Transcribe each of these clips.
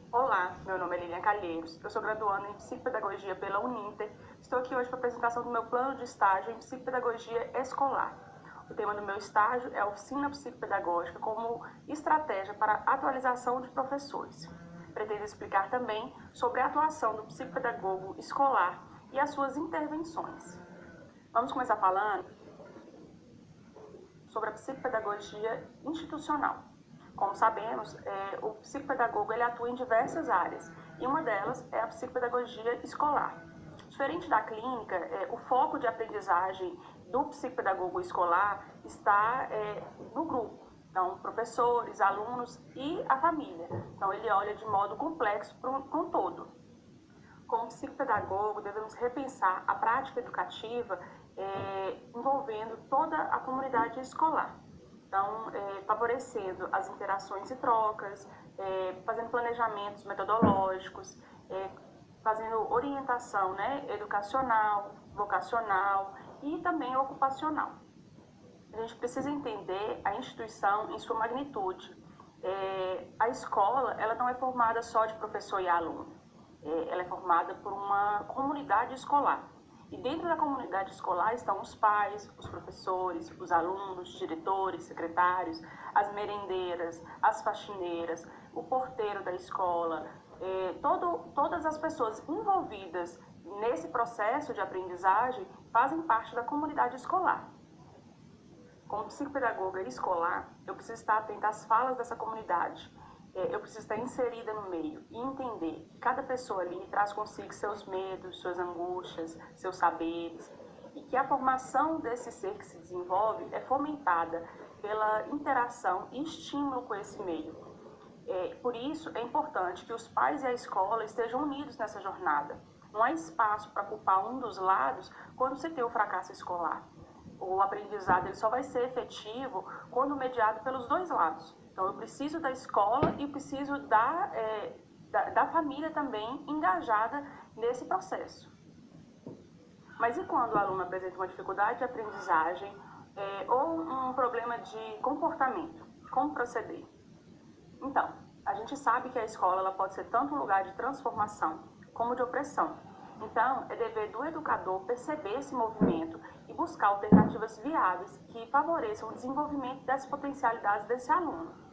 Olá, meu nome é Lilian Calheiros, eu sou graduanda em Psicopedagogia pela Uninter. Estou aqui hoje para a apresentação do meu plano de estágio em Psicopedagogia Escolar. O tema do meu estágio é a Oficina Psicopedagógica como estratégia para atualização de professores. Pretendo explicar também sobre a atuação do psicopedagogo escolar e as suas intervenções. Vamos começar falando sobre a psicopedagogia institucional. Como sabemos, o psicopedagogo ele atua em diversas áreas e uma delas é a psicopedagogia escolar. Diferente da clínica, o foco de aprendizagem do psicopedagogo escolar está no grupo. Então, professores, alunos e a família. Então, ele olha de modo complexo para um todo. Como psicopedagogo, devemos repensar a prática educativa envolvendo toda a comunidade escolar. Então, favorecendo as interações e trocas, fazendo planejamentos metodológicos, fazendo orientação, né, educacional, vocacional e também ocupacional. A gente precisa entender a instituição em sua magnitude. A escola, ela não é formada só de professor e aluno. Ela é formada por uma comunidade escolar. E dentro da comunidade escolar estão os pais, os professores, os alunos, diretores, secretários, as merendeiras, as faxineiras, o porteiro da escola, todas as pessoas envolvidas nesse processo de aprendizagem fazem parte da comunidade escolar. Como psicopedagoga escolar, eu preciso estar atenta às falas dessa comunidade. Eu preciso estar inserida no meio e entender que cada pessoa ali traz consigo seus medos, suas angústias, seus saberes, e que a formação desse ser que se desenvolve é fomentada pela interação e estímulo com esse meio. Por isso, é importante que os pais e a escola estejam unidos nessa jornada. Não há espaço para culpar um dos lados quando se tem o fracasso escolar. O aprendizado ele só vai ser efetivo quando mediado pelos dois lados. Então, eu preciso da escola e preciso da família também engajada nesse processo. Mas e quando o aluno apresenta uma dificuldade de aprendizagem ou um problema de comportamento? Como proceder? Então, a gente sabe que a escola ela pode ser tanto um lugar de transformação como de opressão. Então, é dever do educador perceber esse movimento e buscar alternativas viáveis que favoreçam o desenvolvimento das potencialidades desse aluno.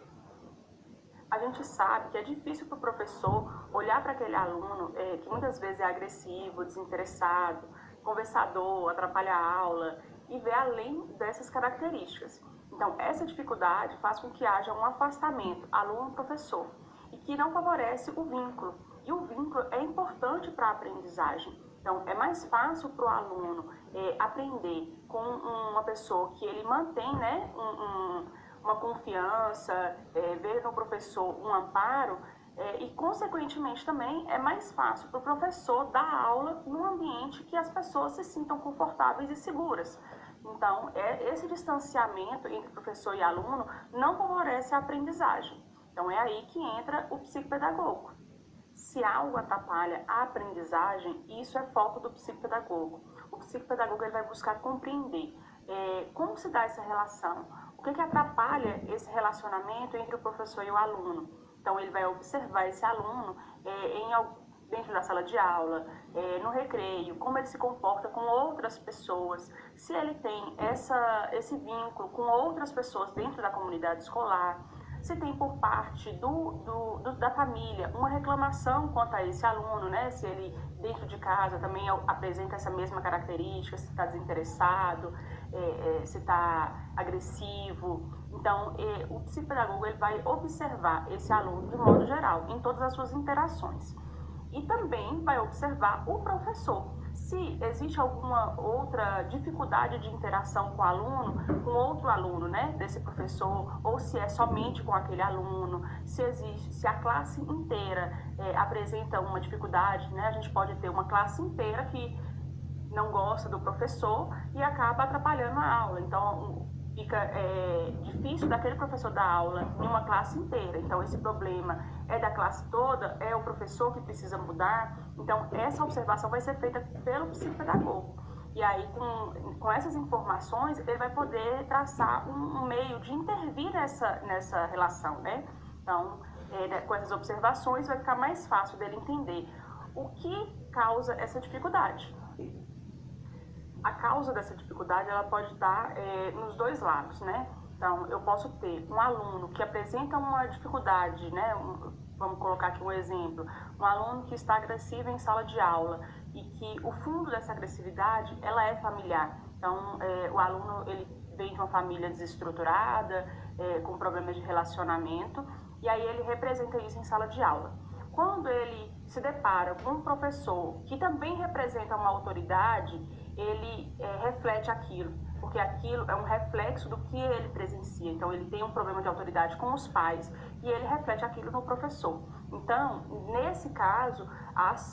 A gente sabe que é difícil para o professor olhar para aquele aluno que muitas vezes é agressivo, desinteressado, conversador, atrapalha a aula e ver além dessas características. Então, essa dificuldade faz com que haja um afastamento aluno-professor e que não favorece o vínculo. E o vínculo é importante para a aprendizagem. Então, é mais fácil para o aluno aprender com uma pessoa que ele mantém, né, uma confiança, ver no professor um amparo, e, consequentemente, também é mais fácil para o professor dar aula num ambiente que as pessoas se sintam confortáveis e seguras. Então, esse distanciamento entre professor e aluno não favorece a aprendizagem. Então, é aí que entra o psicopedagogo. Se algo atrapalha a aprendizagem, isso é foco do psicopedagogo. O psicopedagogo ele vai buscar compreender como se dá essa relação, o que atrapalha esse relacionamento entre o professor e o aluno. Então, ele vai observar esse aluno dentro da sala de aula, no recreio, como ele se comporta com outras pessoas, se ele tem esse vínculo com outras pessoas dentro da comunidade escolar, se tem por parte da família uma reclamação quanto a esse aluno, né? Se ele dentro de casa também apresenta essa mesma característica, se está desinteressado, se está agressivo. Então, o psicopedagogo ele vai observar esse aluno de modo geral, em todas as suas interações. E também vai observar o professor. Se existe alguma outra dificuldade de interação com o aluno, com outro aluno, né, desse professor, ou se é somente com aquele aluno, se a classe inteira apresenta uma dificuldade, né, a gente pode ter uma classe inteira que não gosta do professor e acaba atrapalhando a aula. Então, fica difícil daquele professor dar aula em uma classe inteira. Então, esse problema é da classe toda, é o professor que precisa mudar. Então, essa observação vai ser feita pelo psicopedagogo. E aí, com essas informações, ele vai poder traçar um meio de intervir nessa relação, né? Então, com essas observações, vai ficar mais fácil dele entender o que causa essa dificuldade. A causa dessa dificuldade, ela pode estar nos dois lados, né? Então, eu posso ter um aluno que apresenta uma dificuldade, né? Vamos colocar aqui um exemplo, um aluno que está agressivo em sala de aula e que o fundo dessa agressividade, ela é familiar. Então, o aluno, ele vem de uma família desestruturada, com problemas de relacionamento, e aí ele representa isso em sala de aula. Quando ele se depara com um professor que também representa uma autoridade, ele reflete aquilo, porque aquilo é um reflexo do que ele presencia. Então, ele tem um problema de autoridade com os pais e ele reflete aquilo no professor. Então, nesse caso, a ação